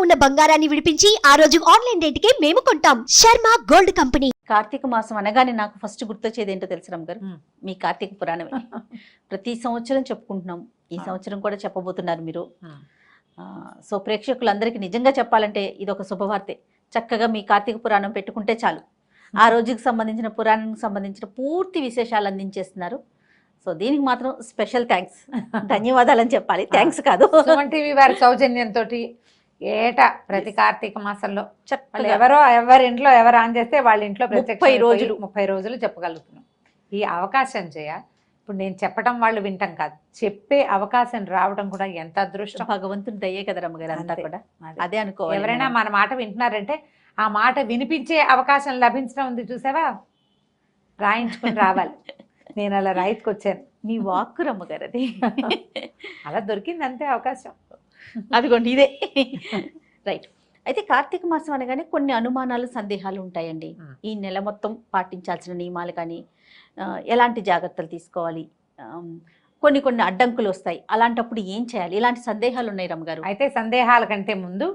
ఉన్న బంగారాన్ని విడిపించి ఆ రోజు ఆన్లైన్ రేటుకే మేము కొంటాం. Sharma gold company. కార్తీక మాసం అనగానే నాకు ఫస్ట్ గుర్తొచ్చేది ఏంటో తెలుసు రామ్ గారు, మ్మ్. మీ కార్తీక పురాణమే. ప్రతి సంవత్సరం చెప్పుకుంటున్నాం, ఈ సంవత్సరం కూడా చెప్పబోతున్నారు మీరు. సో ప్రేక్షకులందరికీ నిజంగా చెప్పాలంటే ఇది ఒక శుభవార్తే. చక్కగా మీ కార్తీక పురాణం పెట్టుకుంటే చాలు, ఆ రోజుకి సంబంధించిన పురాణానికి సంబంధించిన పూర్తి విశేషాలు అందించేస్తున్నారు. సో దీనికి మాత్రం స్పెషల్ థ్యాంక్స్, ధన్యవాదాలని చెప్పాలి, థ్యాంక్స్ కాదు. సుమన్ టీవీ వారి సౌజన్యంతో ఏటా ప్రతి కార్తీక మాసంలో చక్కగా ఎవరి ఇంట్లో ఎవరు ఆన్ చేస్తే వాళ్ళ ఇంట్లో 30 రోజులు చెప్పగలుగుతున్నాం. ఈ అవకాశం ఇప్పుడు నేను చెప్పడం వాళ్ళు వింటాం కాదు, చెప్పే అవకాశం రావడం కూడా ఎంత అదృష్టం, భగవంతుని దయ్యే కదా రమ్మగారు, అంతా అంతే. కూడా అదే అనుకోవాలి. ఎవరైనా మన మాట వింటున్నారంటే ఆ మాట వినిపించే అవకాశం లభించడం ఉంది, చూసావా? రాయించుకుని రావాలి. నేను అలా రాయించుకొచ్చాను, మీ వాక్కు రమ్మగారు అది. అలా దొరికింది అంతే అవకాశం. అదిగోండి ఇదే రైట్. అయితే కార్తీక మాసం అనగానే కొన్ని అనుమానాలు, సందేహాలు ఉంటాయండి. ఈ నెల మొత్తం పాటించాల్సిన నియమాలు కానీ, ఎలాంటి జాగ్రత్తలు తీసుకోవాలి, కొన్ని అడ్డంకులు వస్తాయి, అలాంటప్పుడు ఏం చేయాలి, ఇలాంటి సందేహాలు ఉన్నాయి రమ్మగారు. అయితే సందేహాల కంటే ముందు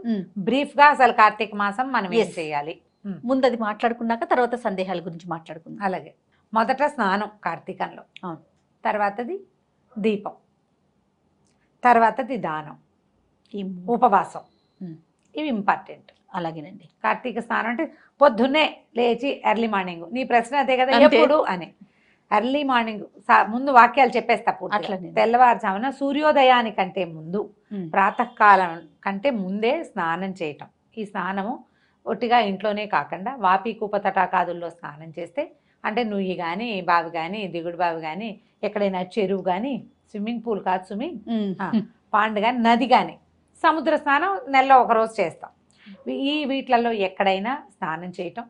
బ్రీఫ్ గా అసలు కార్తీక మాసం మనం ఏం చేయాలి ముందు అది మాట్లాడుకున్నాక తర్వాత సందేహాల గురించి మాట్లాడుకుందాం. అలాగే మొదట స్నానం కార్తీకంలో, అవును. తర్వాతది దీపం, తర్వాతది దానం, ఈ ఉపవాసం. ఇవి ఇంపార్టెంట్. అలాగేనండి. కార్తీక స్నానం అంటే పొద్దున్నే లేచి ఎర్లీ మార్నింగ్. నీ ప్రశ్న అదే కదా, అంతే. ఎప్పుడు అని. ఎర్లీ మార్నింగ్ ముందు వాక్యాలు చెప్పేస్తా పూర్తిగా. అట్లనే. తెల్లవారుజామున సూర్యోదయానికంటే ముందు, ప్రాతకాలం కంటే ముందే స్నానం చేయటం. ఈ స్నానము ఒట్టిగా ఇంట్లోనే కాకుండా వాపి కూప తటాకాదుల్లో స్నానం చేస్తే, అంటే నుయ్యి కానీ, బావి కానీ, దిగుడు బావి కానీ, ఎక్కడైనా చెరువు కానీ, స్విమ్మింగ్ పూల్ కాదు స్విమ్మింగ్, పాండ్ కానీ, నది కానీ, సముద్ర స్నానం నెలలో ఒకరోజు చేస్తాం. వీటిలలో ఎక్కడైనా స్నానం చేయటం.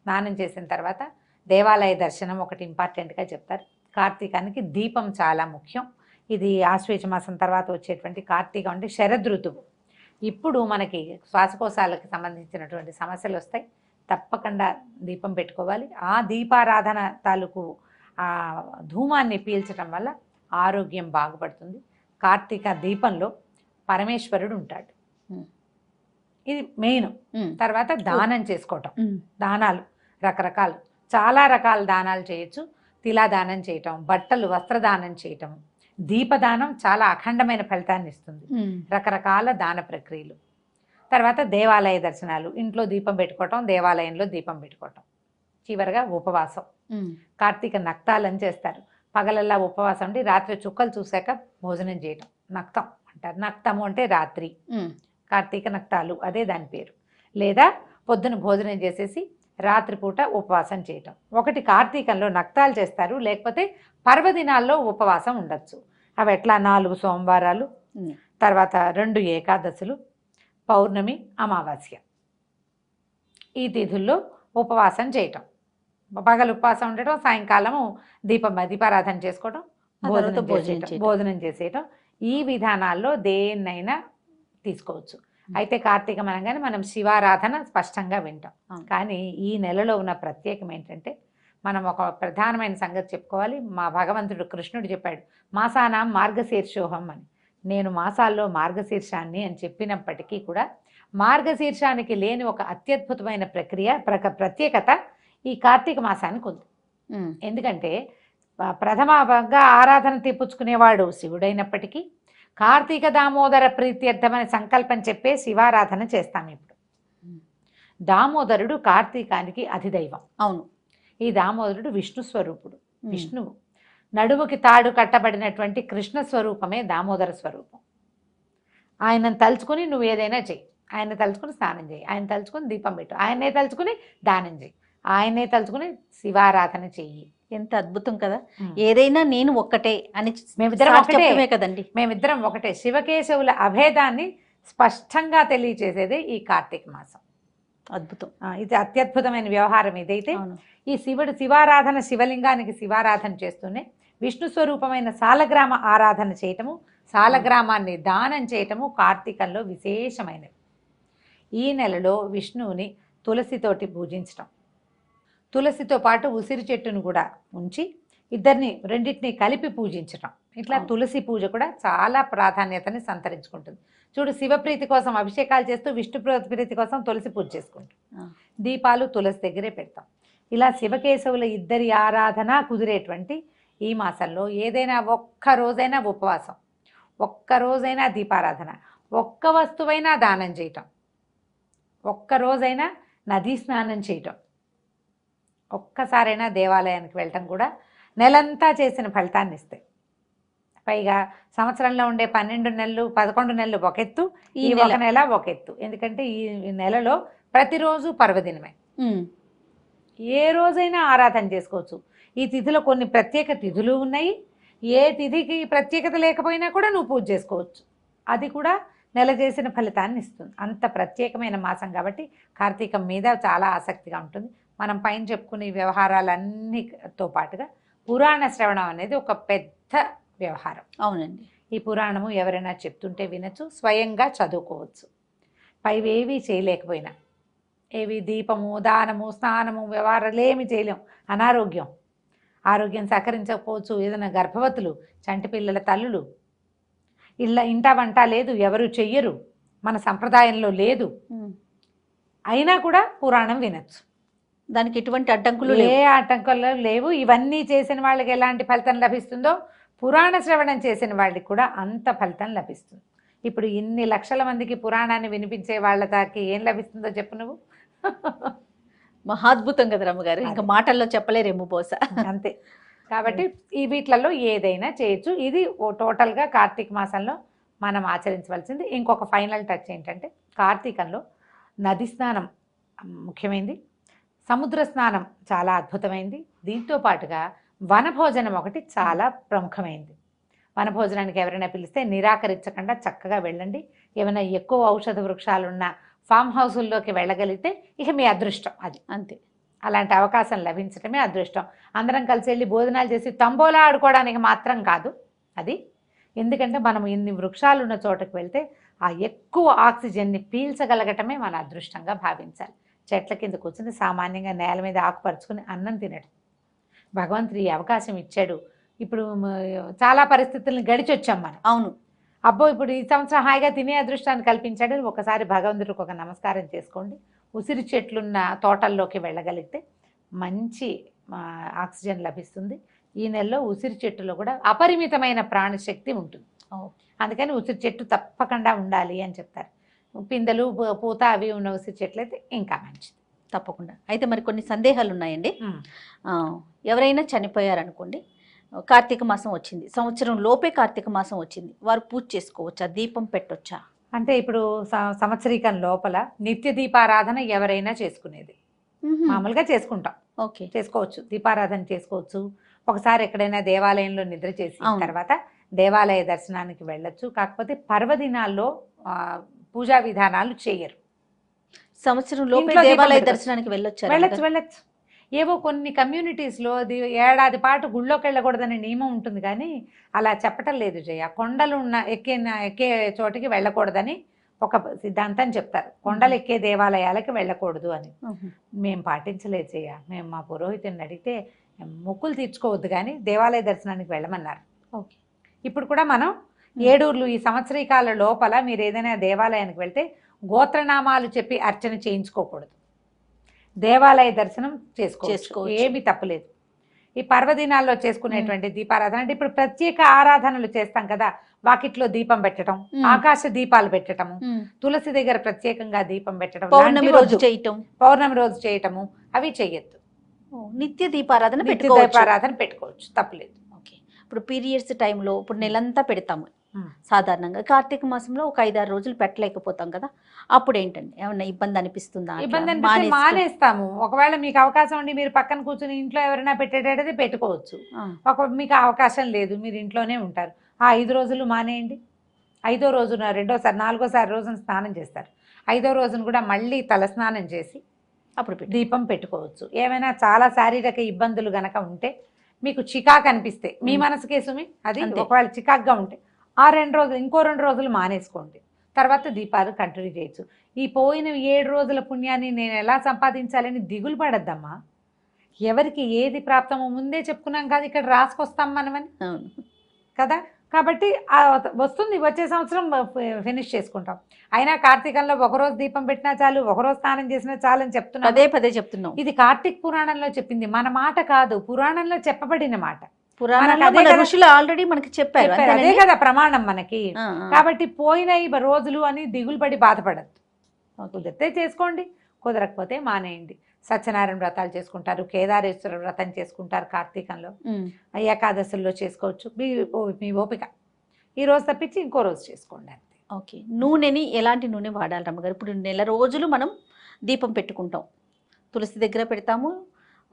స్నానం చేసిన తర్వాత దేవాలయ దర్శనం ఒకటి ఇంపార్టెంట్గా చెప్తారు. కార్తీకానికి దీపం చాలా ముఖ్యం. ఇది ఆశ్వేజ మాసం తర్వాత వచ్చేటువంటి కార్తీకం అంటే శరదృతువు. ఇప్పుడు మనకి శ్వాసకోశాలకు సంబంధించినటువంటి సమస్యలు వస్తాయి, తప్పకుండా దీపం పెట్టుకోవాలి. ఆ దీపారాధన తాలూకు ఆ ధూమాన్ని పీల్చడం వల్ల ఆరోగ్యం బాగుపడుతుంది. కార్తీక దీపంలో పరమేశ్వరుడు ఉంటాడు, ఇది మెయిన్. తర్వాత దానం చేసుకోవటం. దానాలు రకరకాలు, చాలా రకాల దానాలు చేయొచ్చు. తిలా దానం చేయటం, బట్టలు వస్త్రదానం చేయటం, దీపదానం చాలా అఖండమైన ఫలితాన్ని ఇస్తుంది. రకరకాల దాన ప్రక్రియలు. తర్వాత దేవాలయ దర్శనాలు, ఇంట్లో దీపం పెట్టుకోవటం, దేవాలయంలో దీపం పెట్టుకోవటం. చివరిగా ఉపవాసం. కార్తీక నక్తాలని చేస్తారు. పగలల్లా ఉపవాసం ఉండి రాత్రి చుక్కలు చూశాక భోజనం చేయటం నక్తం అంటారు. నక్తము అంటే రాత్రి, కార్తీక నక్తాలు అదే దాని పేరు. లేదా పొద్దున భోజనం చేసేసి రాత్రిపూట ఉపవాసం చేయటం. ఒకటి కార్తీకంలో నక్తాలు చేస్తారు, లేకపోతే పర్వదినాల్లో ఉపవాసం ఉండొచ్చు. అవి ఎట్లా 4 సోమవారాలు, తర్వాత 2 ఏకాదశులు, పౌర్ణమి, అమావాస్య. ఈ తిథుల్లో ఉపవాసం చేయటం. పగలు ఉపవాసం ఉండటం, సాయంకాలము దీపారాధన చేసుకోవటం, భోజనం చేసేయటం. ఈ విధానాల్లో దేన్నైనా తీసుకోవచ్చు. అయితే కార్తీకం అనగానే మనం శివారాధన స్పష్టంగా వింటాం. కానీ ఈ నెలలో ఉన్న ప్రత్యేకం ఏంటంటే, మనం ఒక ప్రధానమైన సంగతి చెప్పుకోవాలి. మా భగవంతుడు కృష్ణుడు చెప్పాడు, మాసానాం మార్గశీర్షోహం అని. నేను మాసాల్లో మార్గశీర్షాన్ని అని చెప్పినప్పటికీ కూడా మార్గశీర్షానికి లేని ఒక అత్యద్భుతమైన ప్రత్యేకత ఈ కార్తీక మాసానికి ఉంది. ఎందుకంటే ప్రథమంగా ఆరాధన తీపుచ్చుకునేవాడు శివుడైనప్పటికీ కార్తీక దామోదర ప్రీత్యర్థమని సంకల్పం చెప్పే శివారాధన చేస్తాం. ఇప్పుడు దామోదరుడు కార్తీకానికి అధిదైవం. అవును. ఈ దామోదరుడు విష్ణు స్వరూపుడు. విష్ణువు నడుముకి తాడు కట్టబడినటువంటి కృష్ణ స్వరూపమే దామోదర స్వరూపం. ఆయనను తలుచుకుని నువ్వు ఏదైనా చెయ్యి. ఆయన తలుచుకుని స్నానం చేయి, ఆయన తలుచుకుని దీపం పెట్టు, ఆయనే తలుచుకుని దానం చేయి, ఆయనే తలుచుకుని శివారాధన చెయ్యి. ఎంత అద్భుతం కదా. ఏదైనా నేను ఒక్కటే అని మేమిద్దరం ఒకటే కదండి. మేమిద్దరం ఒకటే. శివకేశవుల అభేదాన్ని స్పష్టంగా తెలియచేసేది ఈ కార్తీక మాసం. అద్భుతం. ఇది అత్యద్భుతమైన వ్యవహారం. ఇదైతే ఈ శివారాధన, శివలింగానికి శివారాధన చేస్తూనే విష్ణు స్వరూపమైన సాలగ్రామ ఆరాధన చేయటము, సాలగ్రామాన్ని దానం చేయటము కార్తీకంలో విశేషమైనవి. ఈ నెలలో విష్ణువుని తులసితోటి పూజించటం, తులసితో పాటు ఉసిరి చెట్టును కూడా ఉంచి రెండింటిని కలిపి పూజించటం. ఇట్లా తులసి పూజ కూడా చాలా ప్రాధాన్యతని సంతరించుకుంటుంది. చూడు శివప్రీతి కోసం అభిషేకాలు చేస్తూ విష్ణు ప్రీతి కోసం తులసి పూజ చేసుకుంటాం. ఆ. దీపాలు తులసి దగ్గరే పెడతాం. ఇలా శివకేశవుల ఇద్దరి ఆరాధన కుదిరేటువంటి ఈ మాసంలో ఏదైనా ఒక్క రోజైనా ఉపవాసం, ఒక్క రోజైనా దీపారాధన, ఒక్క వస్తువైనా దానం చేయటం, ఒక్క రోజైనా నదీ స్నానం చేయటం, ఒక్కసారైనా దేవాలయానికి వెళ్ళటం కూడా నెలంతా చేసిన ఫలితాన్ని ఇస్తాయి. పైగా సంవత్సరంలో ఉండే 12 నెలలు 11 నెలలు ఒక ఎత్తు, ఈ ఒక నెల ఒక ఎత్తు. ఎందుకంటే ఈ నెలలో ప్రతిరోజు పర్వదినమే. ఏ రోజైనా ఆరాధన చేసుకోవచ్చు. ఈ తిథిలో కొన్ని ప్రత్యేక తిథులు ఉన్నాయి. ఏ తిథికి ప్రత్యేకత లేకపోయినా కూడా నువ్వు పూజ చేసుకోవచ్చు. అది కూడా నెల చేసిన ఫలితాన్ని ఇస్తుంది. అంత ప్రత్యేకమైన మాసం కాబట్టి కార్తీకం మీద చాలా ఆసక్తిగా ఉంటుంది. మనం పైన చెప్పుకునే వ్యవహారాలన్నీతో పాటుగా పురాణ శ్రవణం అనేది ఒక పెద్ద వ్యవహారం. అవునండి. ఈ పురాణము ఎవరైనా చెప్తుంటే వినొచ్చు, స్వయంగా చదువుకోవచ్చు. పైవేవి చేయలేకపోయినా, ఏవి దీపము, దానము, స్నానము, వ్యవహారాలు ఏమి చేయలేం. అనారోగ్యం, ఆరోగ్యం సహకరించకపోవచ్చు. ఏదైనా గర్భవతులు, చంటి పిల్లల తల్లులు, ఇంట వంట లేదు, ఎవరు చెయ్యరు, మన సంప్రదాయంలో లేదు, అయినా కూడా పురాణం వినొచ్చు. దానికి ఎటువంటి అడ్డంకులు ఏ ఆటంకాలు లేవు. ఇవన్నీ చేసిన వాళ్ళకి ఎలాంటి ఫలితం లభిస్తుందో పురాణ శ్రవణం చేసిన వాళ్ళకి కూడా అంత ఫలితం లభిస్తుంది. ఇప్పుడు ఇన్ని లక్షల మందికి పురాణాన్ని వినిపించే వాళ్ళ దానికి ఏం లభిస్తుందో చెప్పు నువ్వు. మహాద్భుతం కదా రమ్మగారు, ఇంకా మాటల్లో చెప్పలేరేమో బహుశా. అంతే. కాబట్టి ఈ వీటిలలో ఏదైనా చేయొచ్చు. ఇది టోటల్గా కార్తీక మాసంలో మనం ఆచరించవలసింది. ఇంకొక ఫైనల్ టచ్ ఏంటంటే కార్తీకంలో నది స్నానం ముఖ్యమైనది, సముద్ర స్నానం చాలా అద్భుతమైంది. దీంతో పాటుగా వనభోజనం ఒకటి చాలా ప్రముఖమైంది. వనభోజనానికి ఎవరైనా పిలిస్తే నిరాకరించకుండా చక్కగా వెళ్ళండి. ఏమైనా ఎక్కువ ఔషధ వృక్షాలున్న ఫామ్ హౌసుల్లోకి వెళ్ళగలిగితే ఇక మీ అదృష్టం అది. అంతే. అలాంటి అవకాశం లభించడమే అదృష్టం. అందరం కలిసి వెళ్ళి భోజనాలు చేసి తంబోలా ఆడుకోవడానికి మాత్రం కాదు అది. ఎందుకంటే మనం ఇన్ని వృక్షాలు ఉన్న చోటకు వెళ్తే ఆ ఎక్కువ ఆక్సిజన్ని పీల్చగలగటమే మన అదృష్టంగా భావించాలి. చెట్ల కింద కూర్చుని సామాన్యంగా నేల మీద ఆకుపరుచుకుని అన్నం తినడం భగవంతుడు ఈ అవకాశం ఇచ్చాడు. ఇప్పుడు చాలా పరిస్థితులను గడిచొచ్చాం మనం. అవును. అబ్బో ఇప్పుడు ఈ సంవత్సరం హాయిగా తినే అదృష్టాన్ని కల్పించాడు. ఒకసారి భగవంతుడికి ఒక నమస్కారం చేసుకోండి. ఉసిరి చెట్లున్న తోటల్లోకి వెళ్ళగలిగితే మంచి ఆక్సిజన్ లభిస్తుంది. ఈ నెలలో ఉసిరి చెట్టులో కూడా అపరిమితమైన ప్రాణశక్తి ఉంటుంది. అందుకని ఉసిరి చెట్టు తప్పకుండా ఉండాలి అని చెప్తారు. పిందెలు పూత అవి ఉన్న ఉసిరి చెట్లు అయితే ఇంకా మంచిది. తప్పకుండా. అయితే మరి కొన్ని సందేహాలు ఉన్నాయండి. ఎవరైనా చనిపోయారనుకోండి, కార్తీక మాసం వచ్చింది, సంవత్సరం లోపే కార్తీక మాసం వచ్చింది, వారు పూజ చేసుకోవచ్చా, దీపం పెట్టొచ్చా? అంటే ఇప్పుడు సంవత్సరీకం లోపల నిత్య దీపారాధన ఎవరైనా చేసుకునేది. మామూలుగా చేసుకుంటాం, ఓకే, చేసుకోవచ్చు, దీపారాధన చేసుకోవచ్చు. ఒకసారి ఎక్కడైనా దేవాలయంలో నిద్ర చేసిన తర్వాత దేవాలయ దర్శనానికి వెళ్ళొచ్చు. కాకపోతే పర్వదినాల్లో పూజా విధానాలు చేయరు. సంవత్సరం లోపే దేవాలయ దర్శనానికి వెళ్ళొచ్చు. ఏవో కొన్ని కమ్యూనిటీస్లో ఏడాది పాటు గుళ్ళోకి వెళ్ళకూడదనే నియమం ఉంటుంది, కానీ అలా చెప్పటం లేదు జయ. కొండలు ఉన్న ఎక్కే చోటికి వెళ్ళకూడదని ఒక సిద్ధాంతం చెప్తారు. కొండలు ఎక్కే దేవాలయాలకి వెళ్ళకూడదు అని. మేము పాటించలేదు జయ. మేము మా పురోహితుని అడిగితే మొక్కులు తీర్చుకోవద్దు కానీ దేవాలయ దర్శనానికి వెళ్ళమన్నారు. ఓకే. ఇప్పుడు కూడా మనం ఏడూర్లు ఈ సంవత్సరీకాల లోపల మీరు ఏదైనా దేవాలయానికి వెళ్తే గోత్రనామాలు చెప్పి అర్చన చేయించుకోకూడదు. దేవాలయ దర్శనం చేసుకోవచ్చు, ఏమీ తప్పలేదు. ఈ పర్వదినాల్లో చేసుకునేటువంటి దీపారాధన అంటే ఇప్పుడు ప్రత్యేక ఆరాధనలు చేస్తాం కదా, వాకిట్లో దీపం పెట్టడం, ఆకాశ దీపాలు పెట్టడము, తులసి దగ్గర ప్రత్యేకంగా దీపం పెట్టడం, పౌర్ణమి రోజు చేయటము అవి చెయ్యొద్దు. నిత్య దీపారాధన పెట్టుకోవచ్చు, తప్పలేదు. ఓకే. ఇప్పుడు పీరియడ్స్ టైంలో ఇప్పుడు నెలంతా పెడతాము సాధారణంగా, కార్తీక మాసంలో ఒక 5-6 రోజులు పెట్టలేకపోతాం కదా, అప్పుడు ఏంటండి ఏమన్నా ఇబ్బంది అనిపిస్తుందా? ఇబ్బంది అనిపిస్తే మానేస్తాము. ఒకవేళ మీకు అవకాశం ఉండి మీరు పక్కన కూర్చుని ఇంట్లో ఎవరైనా పెట్టేటది పెట్టుకోవచ్చు. మీకు అవకాశం లేదు, మీరు ఇంట్లోనే ఉంటారు, ఆ 5 రోజులు మానేయండి. 5వ రోజున 4వ రోజున స్నానం చేస్తారు. 5వ రోజున కూడా మళ్ళీ తల స్నానం చేసి అప్పుడు దీపం పెట్టుకోవచ్చు. ఏమైనా చాలా శారీరక ఇబ్బందులు గనక ఉంటే, మీకు చికాకు అనిపిస్తే మీ మనసుకే సుమి అది, ఒకవేళ చికాకుగా ఉంటే ఆ 2 రోజులు ఇంకో 2 రోజులు మానేసుకోండి, తర్వాత దీపాలు కంటిన్యూ చేయొచ్చు. ఈ పోయిన 7 రోజుల పుణ్యాన్ని నేను ఎలా సంపాదించాలని దిగులు పడద్దమ్మా. ఎవరికి ఏది ప్రాప్తమో ముందే చెప్పుకున్నాం కదా, ఇక్కడ రాసుకొస్తాం మనమని కదా. కాబట్టి వస్తుంది, వచ్చే సంవత్సరం ఫినిష్ చేసుకుంటాం. అయినా కార్తీకంలో ఒకరోజు దీపం పెట్టినా చాలు, ఒకరోజు స్నానం చేసినా చాలు అని చెప్తున్నాం. పదే చెప్తున్నాం. ఇది కార్తీక పురాణంలో చెప్పింది, మన మాట కాదు, పురాణంలో చెప్పబడిన మాట. పురాణాల్లో మన ఋషులు ఆల్రెడీ మనకి చెప్పారు, అదే కదా ప్రమాణం మనకి. కాబట్టి పోయినాయి రోజులు అని దిగులు పడి బాధపడద్దు. కుదిరితే చేసుకోండి, కుదరకపోతే మానేయండి. సత్యనారాయణ వ్రతాలు చేసుకుంటారు, కేదారేశ్వర వ్రతం చేసుకుంటారు కార్తీకంలో, ఏకాదశుల్లో చేసుకోవచ్చు. మీ ఓపిక, ఈ రోజు తప్పించి ఇంకో రోజు చేసుకోండి అంతే. ఓకే. నూనెని ఎలాంటి నూనె వాడాలి రమ్మగారు? ఇప్పుడు నెల రోజులు మనం దీపం పెట్టుకుంటాం, తులసి దగ్గర పెడతాము,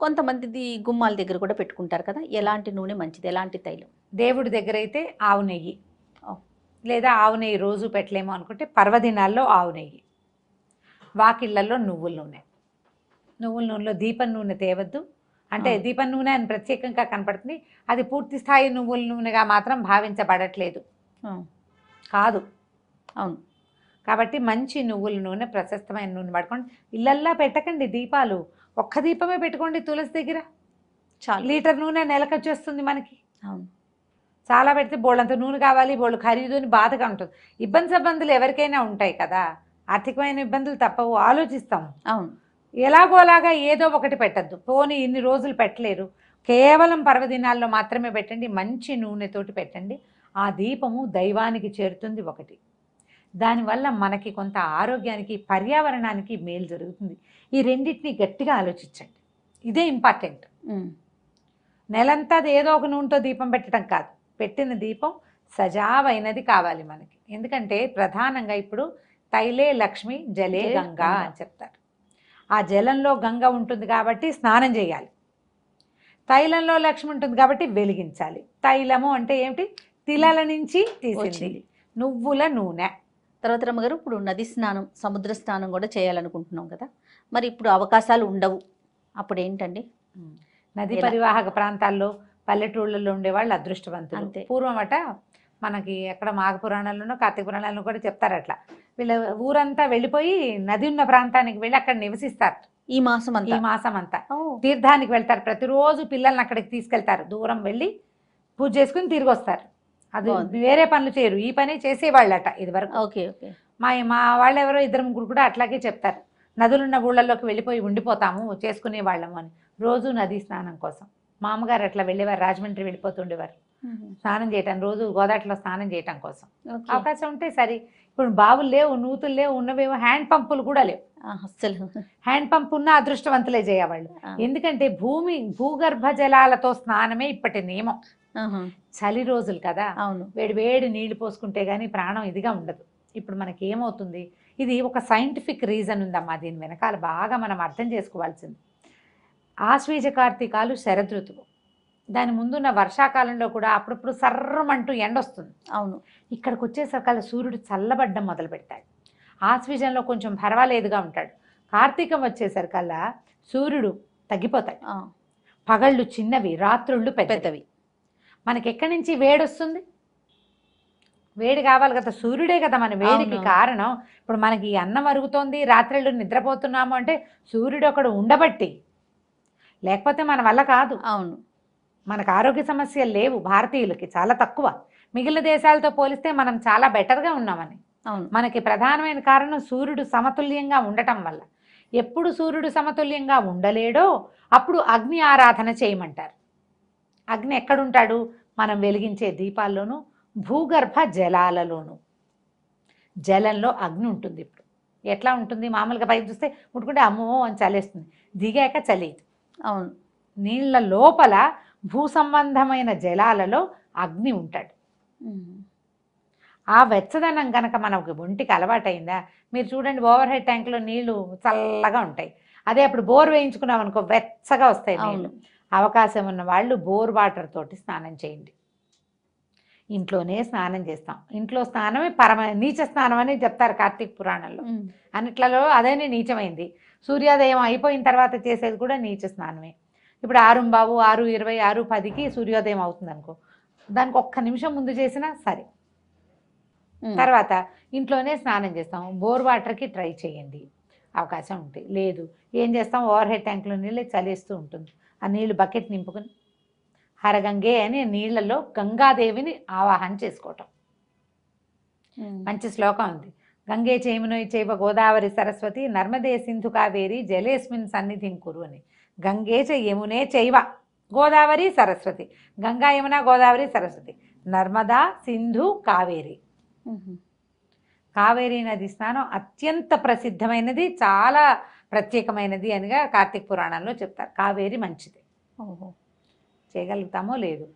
కొంతమంది గుమ్మాల దగ్గర కూడా పెట్టుకుంటారు కదా, ఎలాంటి నూనె మంచిది, ఎలాంటి తైలం? దేవుడి దగ్గర అయితే ఆవు నెయ్యి, లేదా ఆవు నెయ్యి రోజు పెట్టలేము అనుకుంటే పర్వదినాల్లో ఆవు నెయ్యి, వాకిళ్లలో నువ్వుల నూనె. నువ్వుల నూనెలో దీపం నూనె తేవద్దు, అంటే దీపం నూనె అని ప్రత్యేకంగా కనపడుతుంది, అది పూర్తి స్థాయి నువ్వుల నూనెగా మాత్రం భావించబడట్లేదు కాదు. అవును, కాబట్టి మంచి నువ్వుల నూనె, ప్రశస్తమైన నూనె పడుకోండి. ఇళ్ళల్లా పెట్టకండి దీపాలు, ఒక్క దీపమే పెట్టుకోండి తులసి దగ్గర, చాలు. లీటర్ నూనె నెలకు వచ్చేస్తుంది మనకి. అవును, చాలా పెడితే బోళ్ళంత నూనె కావాలి, బోళ్ళు ఖరీదు అని బాధగా ఉంటుంది. ఇబ్బందులు ఎవరికైనా ఉంటాయి కదా, ఆర్థికమైన ఇబ్బందులు తప్పవు, ఆలోచిస్తాం. అవును, ఎలాగోలాగా ఏదో ఒకటి పెట్టద్దు. పోనీ ఇన్ని రోజులు పెట్టలేరు, కేవలం పర్వదినాల్లో మాత్రమే పెట్టండి, మంచి నూనెతోటి పెట్టండి. ఆ దీపము దైవానికి చేరుతుంది ఒకటి, దానివల్ల మనకి కొంత ఆరోగ్యానికి, పర్యావరణానికి మేలు జరుగుతుంది. ఈ రెండింటిని గట్టిగా ఆలోచించండి, ఇదే ఇంపార్టెంట్. నెలంతా ఏదో ఒక నూనెతో దీపం పెట్టడం కాదు, పెట్టిన దీపం సజావైనది కావాలి మనకి. ఎందుకంటే ప్రధానంగా ఇప్పుడు తైలే లక్ష్మి జలే గంగా అని చెప్తారు. ఆ జలంలో గంగ ఉంటుంది కాబట్టి స్నానం చేయాలి, తైలంలో లక్ష్మి ఉంటుంది కాబట్టి వెలిగించాలి. తైలము అంటే ఏమిటి? తిలల నుంచి తీసింది, నువ్వుల నూనె. తర్వాత రమ్మగారు, ఇప్పుడు నది స్నానం, సముద్ర స్నానం కూడా చేయాలనుకుంటున్నాం కదా, మరి ఇప్పుడు అవకాశాలు ఉండవు, అప్పుడు ఏంటండి? నది పరివాహక ప్రాంతాల్లో పల్లెటూళ్ళల్లో ఉండేవాళ్ళు అదృష్టవంతులు. పూర్వం అట మనకి ఎక్కడ మాఘ పురాణాల్లోనో కార్తీక పురాణాల్లో కూడా చెప్తారు, అట్లా వీళ్ళ ఊరంతా వెళ్ళిపోయి నది ఉన్న ప్రాంతానికి వెళ్ళి అక్కడ నివసిస్తారు. ఈ మాసం అంతా తీర్థానికి వెళ్తారు, ప్రతిరోజు పిల్లల్ని అక్కడికి తీసుకెళ్తారు, దూరం వెళ్ళి పూజ చేసుకుని తిరిగి వస్తారు. అది వేరే పనులు చేయరు, ఈ పని చేసేవాళ్ళట ఇది వరకు. Okay okay. మా వాళ్ళు ఎవరో 2-3 కూడా అట్లాగే చెప్తారు, నదులున్న ఊళ్ళల్లోకి వెళ్ళిపోయి ఉండిపోతాము చేసుకునే వాళ్ళము అని. రోజు నదీ స్నానం కోసం మా అమ్మగారు అట్లా వెళ్ళేవారు, రాజమండ్రి వెళ్ళిపోతుండేవారు స్నానం చేయటం, రోజు గోదావరిలో స్నానం చేయటం కోసం. అవకాశం ఉంటే సరే. ఇప్పుడు బావులు లేవు, నూతులు లేవు, ఉన్నవేమో హ్యాండ్ పంపులు కూడా లేవు. అసలు హ్యాండ్ పంప్ ఉన్న అదృష్టవంతులే చేయవాళ్ళు. ఎందుకంటే భూగర్భ జలాలతో స్నానమే ఇప్పటి నియమం. చలి రోజులు కదా, అవును, వేడి నీళ్లు పోసుకుంటే గానీ ప్రాణం ఇదిగా ఉండదు. ఇప్పుడు మనకి ఏమవుతుంది, ఇది ఒక సైంటిఫిక్ రీజన్ ఉందమ్మా, దీని వెనకాల బాగా మనం అర్థం చేసుకోవాల్సింది. ఆశ్వీజ కార్తీకాలు శరదృతువు, దాని ముందున్న వర్షాకాలంలో కూడా అప్పుడప్పుడు సర్రమంటూ ఎండొస్తుంది. అవును, ఇక్కడికి వచ్చేసరికల్లా సూర్యుడు చల్లబడ్డం మొదలు పెడతాడు. ఆశ్వీజంలో కొంచెం పర్వాలేదుగా ఉంటాడు. కార్తీకం వచ్చేసరికల్లా సూర్యుడు తగ్గిపోతాడు, పగళ్ళు చిన్నవి, రాత్రుళ్ళు పెద్దవి. మనకి ఎక్కడి నుంచి వేడి వస్తుంది? వేడి కావాలి కదా, సూర్యుడే కదా మన వేడికి కారణం. ఇప్పుడు మనకి అన్నం అరుగుతోంది, రాత్రిళ్ళు నిద్రపోతున్నాము అంటే సూర్యుడు ఒకడు ఉండబట్టి, లేకపోతే మన వల్ల కాదు. అవును, మనకు ఆరోగ్య సమస్యలు లేవు భారతీయులకి, చాలా తక్కువ. మిగిలిన దేశాలతో పోలిస్తే మనం చాలా బెటర్గా ఉన్నామని. అవును, మనకి ప్రధానమైన కారణం సూర్యుడు సమతుల్యంగా ఉండటం వల్ల. ఎప్పుడు సూర్యుడు సమతుల్యంగా ఉండలేడో అప్పుడు అగ్ని ఆరాధన చేయమంటారు. అగ్ని ఎక్కడుంటాడు? మనం వెలిగించే దీపాల్లోనూ, భూగర్భ జలాలలోనూ. జలంలో అగ్ని ఉంటుంది. ఇప్పుడు ఎట్లా ఉంటుంది? మామూలుగా పైకి చూస్తే ముట్టుకుంటే అమ్మో అని చలేస్తుంది, దిగాక చలేదు. అవును, నీళ్ళ లోపల భూ సంబంధమైన జలాలలో అగ్ని ఉంటాడు. ఆ వెచ్చదనం కనుక మనకు ఒంటికి అలవాటైందా, మీరు చూడండి ఓవర్ హెడ్ ట్యాంక్లో నీళ్లు చల్లగా ఉంటాయి, అదే అప్పుడు బోర్ వేయించుకున్నాం అనుకో వెచ్చగా వస్తాయి నీళ్ళు. అవకాశం ఉన్న వాళ్ళు బోర్ వాటర్ తోటి స్నానం చేయండి. ఇంట్లోనే స్నానం చేస్తాం, ఇంట్లో స్నానమే నీచ స్నానం అని చెప్తారు కార్తీక పురాణంలో. అన్నిట్లలో అదేనే నీచమైంది. సూర్యోదయం అయిపోయిన తర్వాత చేసేది కూడా నీచ స్నానమే. ఇప్పుడు 6:15, 6:20, 6:10కి సూర్యోదయం అవుతుంది అనుకో, దానికి ఒక్క నిమిషం ముందు చేసినా సరే. తర్వాత ఇంట్లోనే స్నానం చేస్తాం, బోర్ వాటర్కి ట్రై చేయండి అవకాశం ఉంటుంది. లేదు ఏం చేస్తాం, ఓవర్ హెడ్ ట్యాంక్లో నీళ్ళు చలేస్తూ ఉంటుంది, ఆ నీళ్ళు బకెట్ నింపుకొని హరగంగే అని నీళ్లలో గంగాదేవిని ఆవాహన చేసుకోవటం. మంచి శ్లోకం ఉంది. గంగే చేమునోయ్ చైవ గోదావరి సరస్వతి నర్మదే సింధు కావేరి జలేస్మిన్ సన్నిధిం కురు అని. గంగే చ యమునే చైవ గోదావరి సరస్వతి, గంగా యమున గోదావరి సరస్వతి, నర్మదా సింధు కావేరి. కావేరీ నది స్నానం అత్యంత ప్రసిద్ధమైనది, చాలా ప్రత్యేకమైనది అనిగా కార్తీక పురాణంలో చెప్తారు. కావేరి మంచిది, చేయగలుగుతామో లేదు.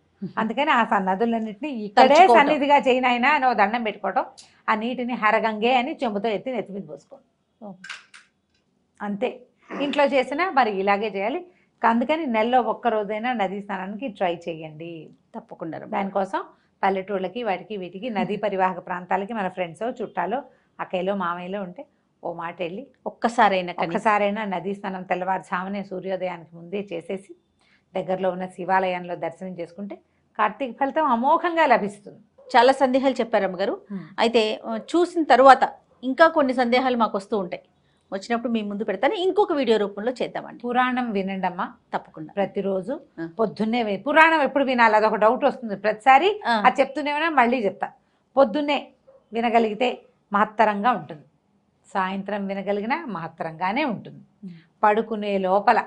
అందుకని ఆ నదులన్నింటినీ ఇక్కడే సన్నిధిగా చేయనైనా అని దండం పెట్టుకోవటం, ఆ నీటిని హరగంగే అని చెంబుతో ఎత్తి నెత్తి మీద పోసుకోవడం అంతే. ఇంట్లో చేసినా మరి ఇలాగే చేయాలి. అందుకని నెలలో ఒక్కరోజైనా నదీ స్నానానికి ట్రై చేయండి తప్పకుండా. దానికోసం పల్లెటూళ్ళకి వాటికి వీటికి నదీ పరివాహక ప్రాంతాలకి మన ఫ్రెండ్స్ చుట్టాలు అక్కయ్యలో మామయ్యలో ఉంటే ఓ మాట వెళ్ళి ఒక్కసారైనా నదీ స్నానం తెల్లవారుజామునే సూర్యోదయానికి ముందే చేసేసి దగ్గరలో ఉన్న శివాలయంలో దర్శనం చేసుకుంటే కార్తీక ఫలితం అమోఘంగా లభిస్తుంది. చాలా సందేహాలు చెప్పారు అమ్మగారు. అయితే చూసిన తర్వాత ఇంకా కొన్ని సందేహాలు మాకు వస్తూ ఉంటాయి, వచ్చినప్పుడు మీ ముందు పెడతాను, ఇంకొక వీడియో రూపంలో చేద్దామండి. పురాణం వినండి అమ్మా తప్పకుండా. ప్రతిరోజు పొద్దున్నే పురాణం ఎప్పుడు వినాలి అదొక డౌట్ వస్తుంది ప్రతిసారి. అది చెప్తూనే మళ్ళీ చెప్తా. పొద్దున్నే వినగలిగితే మహత్తరంగా ఉంటుంది, సాయంత్రం వినగలిగిన మహత్తరంగానే ఉంటుంది. పడుకునే లోపల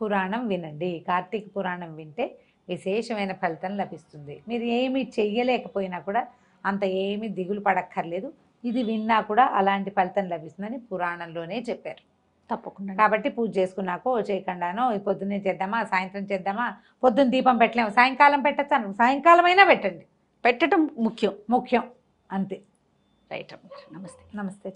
పురాణం వినండి. కార్తీక పురాణం వింటే విశేషమైన ఫలితం లభిస్తుంది. మీరు ఏమి చెయ్యలేకపోయినా కూడా అంత ఏమి దిగులు పడక్కర్లేదు. ఇది విన్నా కూడా అలాంటి ఫలితం లభిస్తుందని పురాణంలోనే చెప్పారు. తప్పకుండా. కాబట్టి పూజ చేసుకున్నాకో చేయకుండానో పొద్దున్నే చేద్దామా సాయంత్రం చేద్దామా, పొద్దున్న దీపం పెట్టలేము సాయంకాలం పెట్టచ్చు, సాయంకాలం అయినా పెట్టండి. పెట్టడం ముఖ్యం ముఖ్యం అంతే. రైట్ అమ్మ. నమస్తే. నమస్తే.